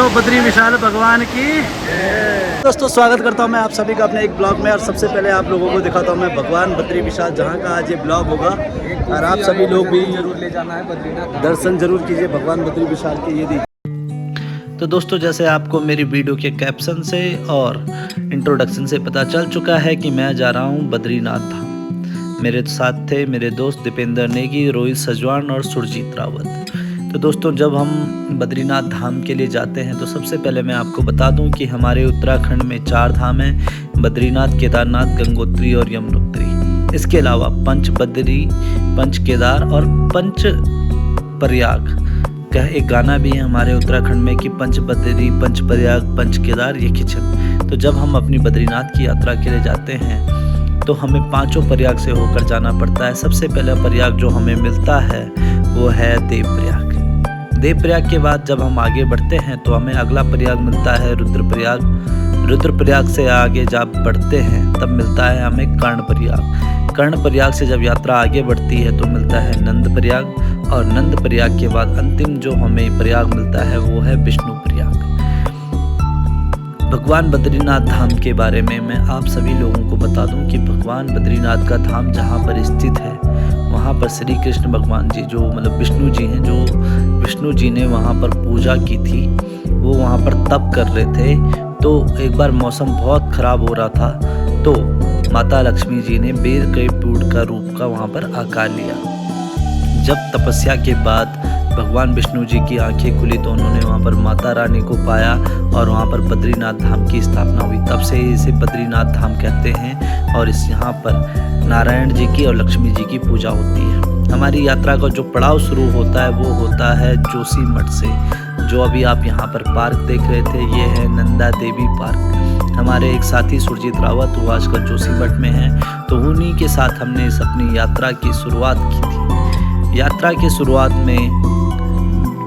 बोलो बद्री विशाल भगवान की। दोस्तों स्वागत करता हूं मैं आप सभी का अपने एक ब्लॉग में। और सबसे पहले आप लोगों को दिखाता हूं मैं भगवान बद्री विशाल, जहां का आज ये ब्लॉग होगा। और आप सभी लोग भी जरूर ले जाना है बद्रीनाथ, दर्शन जरूर कीजिए भगवान बद्री विशाल के। ये देखिए तो दोस्तों, जैसे आपको मेरी वीडियो के कैप्शन से और इंट्रोडक्शन से पता चल चुका है कि मैं जा रहा हूँ बद्रीनाथ धाम। मेरे साथ थे मेरे दोस्त दीपेंद्र नेगी, रोहित सजवान और सुरजीत रावत। तो दोस्तों, जब हम बद्रीनाथ धाम के लिए जाते हैं तो सबसे पहले मैं आपको बता दूं कि हमारे उत्तराखंड में 4 धाम हैं: बद्रीनाथ, केदारनाथ, गंगोत्री और यमुनोत्री। इसके अलावा पंच बद्री, पंच केदार और पंच प्रयाग का एक गाना भी है हमारे उत्तराखंड में कि पंच बद्री, पंच प्रयाग, पंच केदार ये किचन। तो जब हम अपनी बद्रीनाथ की यात्रा के लिए जाते हैं तो हमें 5 प्रयाग से होकर जाना पड़ता है। सबसे पहला प्रयाग जो हमें मिलता है वो है देवप्रयाग। देवप्रयाग के बाद जब हम आगे बढ़ते हैं तो हमें अगला प्रयाग मिलता है रुद्रप्रयाग। रुद्रप्रयाग से आगे जब बढ़ते हैं तब मिलता है हमें कर्णप्रयाग। कर्णप्रयाग से जब यात्रा आगे बढ़ती है तो मिलता है नंदप्रयाग। और नंदप्रयाग के बाद अंतिम जो हमें प्रयाग मिलता है वो है विष्णुप्रयाग। भगवान बद्रीनाथ धाम के बारे में मैं आप सभी लोगों को बता दूं कि भगवान बद्रीनाथ का धाम जहां पर स्थित है वहाँ पर श्री कृष्ण भगवान जी, जो मतलब विष्णु जी हैं, जो विष्णु जी ने वहाँ पर पूजा की थी, वो वहाँ पर तप कर रहे थे। तो एक बार मौसम बहुत ख़राब हो रहा था तो माता लक्ष्मी जी ने बेर के पेड़ का रूप का वहाँ पर आकार लिया। जब तपस्या के बाद भगवान विष्णु जी की आंखें खुली तो उन्होंने वहाँ पर माता रानी को पाया और वहाँ पर बद्रीनाथ धाम की स्थापना हुई। तब से इसे बद्रीनाथ धाम कहते हैं और इस यहाँ पर नारायण जी की और लक्ष्मी जी की पूजा होती है। हमारी यात्रा का जो पड़ाव शुरू होता है वो होता है जोशीमठ से। जो अभी आप यहाँ पर पार्क देख रहे थे ये है नंदा देवी पार्क। हमारे एक साथी सुरजीत रावत वो आजकल जोशीमठ में है, तो उन्हीं के साथ हमने इस अपनी यात्रा की शुरुआत की थी। यात्रा की शुरुआत में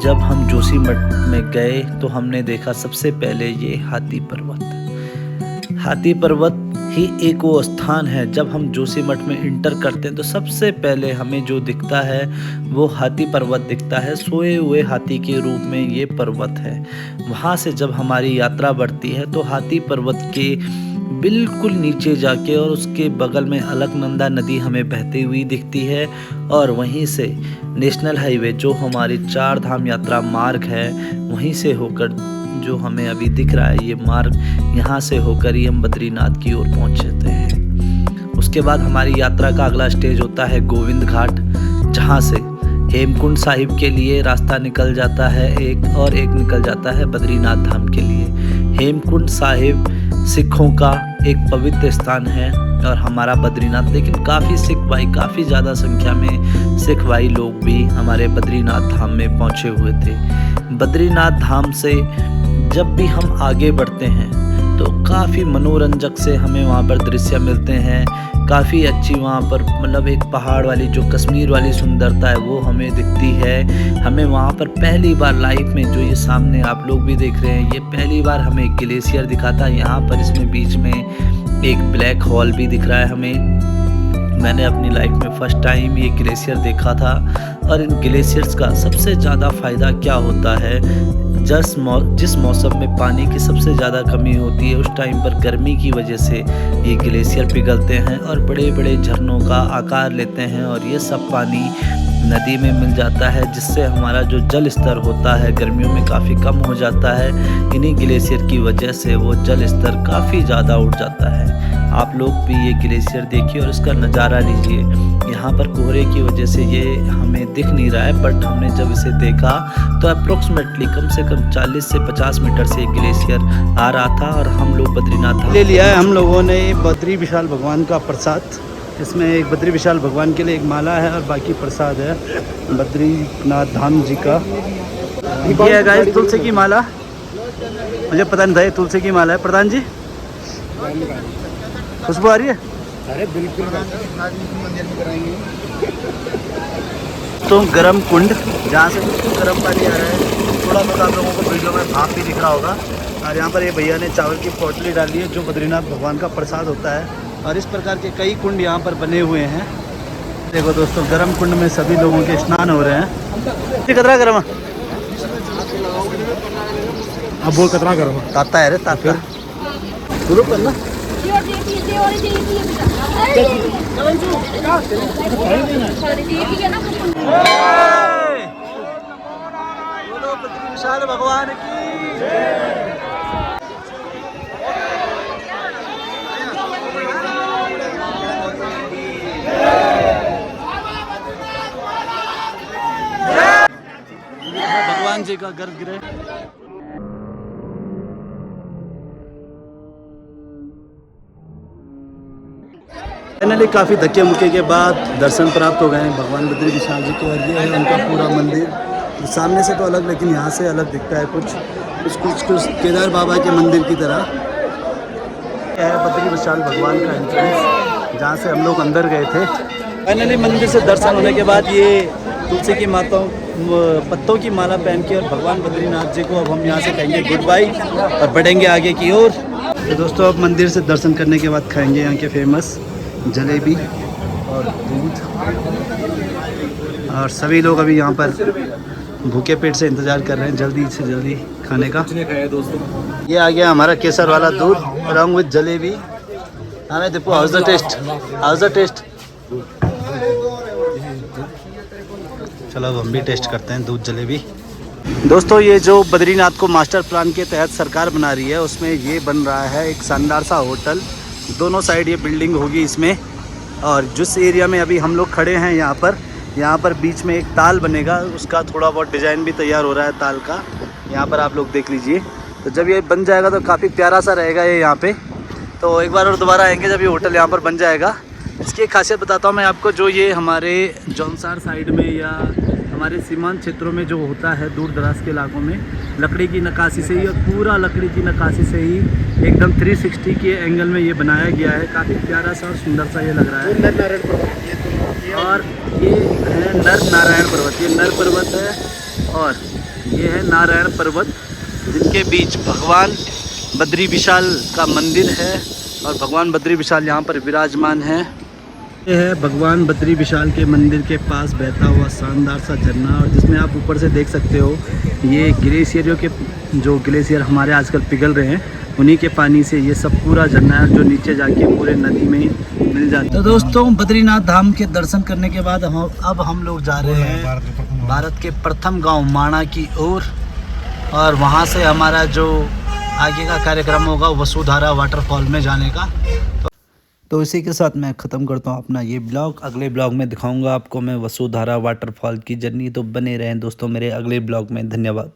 जब हम जोशीमठ में गए तो हमने देखा सबसे पहले ये हाथी पर्वत। हाथी पर्वत ही एक वो स्थान है, जब हम जोशीमठ में इंटर करते हैं तो सबसे पहले हमें जो दिखता है वो हाथी पर्वत दिखता है। सोए हुए हाथी के रूप में ये पर्वत है। वहाँ से जब हमारी यात्रा बढ़ती है तो हाथी पर्वत के बिल्कुल नीचे जाके और उसके बगल में अलकनंदा नदी हमें बहती हुई दिखती है। और वहीं से नेशनल हाईवे जो हमारी 4 धाम यात्रा मार्ग है वहीं से होकर जो हमें अभी दिख रहा है ये मार्ग, यहाँ से होकर ही हम बद्रीनाथ की ओर पहुँचते हैं। उसके बाद हमारी यात्रा का अगला स्टेज होता है गोविंद घाट, जहाँ से हेमकुंड साहिब के लिए रास्ता निकल जाता है एक निकल जाता है बद्रीनाथ धाम के लिए। हेमकुंड साहिब सिखों का एक पवित्र स्थान है और हमारा बद्रीनाथ, लेकिन काफ़ी सिख भाई, काफ़ी ज़्यादा संख्या में सिख भाई लोग भी हमारे बद्रीनाथ धाम में पहुँचे हुए थे। बद्रीनाथ धाम से जब भी हम आगे बढ़ते हैं तो काफ़ी मनोरंजक से हमें वहाँ पर दृश्य मिलते हैं। काफ़ी अच्छी वहाँ पर मतलब एक पहाड़ वाली जो कश्मीर वाली सुंदरता है वो हमें दिखती है। हमें वहाँ पर पहली बार लाइफ में जो ये सामने आप लोग भी देख रहे हैं ये पहली बार हमें एक ग्लेशियर दिखा था। यहाँ पर इसमें बीच में एक ब्लैक होल भी दिख रहा है हमें। मैंने अपनी लाइफ में फर्स्ट टाइम ये ग्लेशियर देखा था। और इन ग्लेशियर्स का सबसे ज़्यादा फ़ायदा क्या होता है, जिस मौसम में पानी की सबसे ज़्यादा कमी होती है उस टाइम पर गर्मी की वजह से ये ग्लेशियर पिघलते हैं और बड़े बड़े झरनों का आकार लेते हैं और ये सब पानी नदी में मिल जाता है, जिससे हमारा जो जल स्तर होता है गर्मियों में काफ़ी कम हो जाता है। इन्हीं ग्लेशियर की वजह से वो जल स्तर काफ़ी ज़्यादा उठ जाता है। आप लोग भी ये ग्लेशियर देखिए और इसका नज़ारा लीजिए। यहाँ पर कोहरे की वजह से ये हमें दिख नहीं रहा है, बट हमने जब इसे देखा तो अप्रोक्सीमेटली कम से कम 40 से 50 मीटर से एक ग्लेशियर आ रहा था। और हम लोग बद्रीनाथ ले लिया है हम लोगों ने बद्री विशाल भगवान का प्रसाद। इसमें एक बद्री विशाल भगवान के लिए एक माला है और बाकी प्रसाद है बद्रीनाथ धाम जी का। ये है गाइस तुलसी की माला, मुझे पता नहीं था ये तुलसी की माला है। प्रधान जी खुशबू आ रही है? अरे बिल्कुल तो गर्म कुंड जहाँ से गर्म पानी आ रहा है। थोड़ा बहुत आप लोगों को वीडियो में भाप भी दिख रहा होगा। और यहाँ पर ये भैया ने चावल की पोटली डाली है जो बद्रीनाथ भगवान का प्रसाद होता है। और इस प्रकार के कई कुंड यहाँ पर बने हुए हैं। देखो दोस्तों, गर्म कुंड में सभी लोगों के स्नान हो रहे हैं। कितना गर्म है? अब बोल कितना करो ताता है रे ताता शुरू करना बोलो बद्री विशाल भगवान की भगवान जी का गर्भगृह फाइनली काफ़ी धक्के मुक्के के बाद दर्शन प्राप्त हो गए हैं भगवान बद्री विशाल जी के। और ये है उनका पूरा मंदिर। सामने से तो अलग लेकिन यहाँ से अलग दिखता है कुछ केदार बाबा के मंदिर की तरह। यह है बद्री विशाल भगवान का एंट्रेंस जहाँ से हम लोग अंदर गए थे। फाइनली मंदिर से दर्शन होने के बाद ये तुलसी की माताओं पत्तों की माला पहन के और भगवान बद्रीनाथ जी को अब हम यहाँ से कहेंगे गुड बाय और बढ़ेंगे आगे की ओर। तो दोस्तों अब मंदिर से दर्शन करने के बाद खाएंगे यहाँ के फेमस जलेबी और दूध। और सभी लोग अभी यहाँ पर भूखे पेट से इंतज़ार कर रहे हैं जल्दी से जल्दी खाने का। ये आ गया हमारा केसर वाला दूध अलॉन्ग विद जलेबी। हमें दीपू हाउस द टेस्ट चलो अब हम भी टेस्ट करते हैं दूध जलेबी। दोस्तों ये जो बद्रीनाथ को मास्टर प्लान के तहत सरकार बना रही है उसमें ये बन रहा है एक शानदार सा होटल। दोनों साइड ये बिल्डिंग होगी इसमें। और जिस एरिया में अभी हम लोग खड़े हैं यहाँ पर बीच में एक ताल बनेगा। उसका थोड़ा बहुत डिज़ाइन भी तैयार हो रहा है ताल का। यहाँ पर आप लोग देख लीजिए। तो जब ये बन जाएगा तो काफ़ी प्यारा सा रहेगा ये यहाँ पे। तो एक बार और दोबारा आएंगे जब ये होटल यहाँ पर बन जाएगा। इसकी एक खासियत बताता हूँ मैं आपको। जो ये हमारे जौनसार साइड में या हमारे सीमांत क्षेत्रों में जो होता है दूर दराज के इलाकों में लकड़ी की नक्काशी से ही और पूरा लकड़ी की नक्काशी से ही एकदम 360 के एंगल में ये बनाया गया है। काफ़ी प्यारा सा और सुंदर सा ये लग रहा है। और ये है नर नारायण पर्वत। ये नर पर्वत है और ये है नारायण पर्वत जिनके बीच भगवान बद्री विशाल का मंदिर है। और भगवान बद्री विशाल यहाँ पर विराजमान है। ये है भगवान बद्री विशाल के मंदिर के पास बहता हुआ शानदार सा झरना। और जिसमें आप ऊपर से देख सकते हो ये ग्लेशियरों के जो ग्लेशियर हमारे आजकल पिघल रहे हैं उन्हीं के पानी से ये सब पूरा झरना है जो नीचे जाके पूरे नदी में मिल जाता है। तो दोस्तों बद्रीनाथ धाम के दर्शन करने के बाद अब हम लोग जा रहे हैं भारत के प्रथम गाँव माणा की ओर। और वहाँ से हमारा जो आगे का कार्यक्रम होगा वसुधारा वाटरफॉल में जाने का। तो इसी के साथ मैं ख़त्म करता हूँ अपना ये ब्लॉग। अगले ब्लॉग में दिखाऊंगा आपको मैं वसुधारा वाटरफॉल की जर्नी। तो बने रहें दोस्तों मेरे अगले ब्लॉग में। धन्यवाद।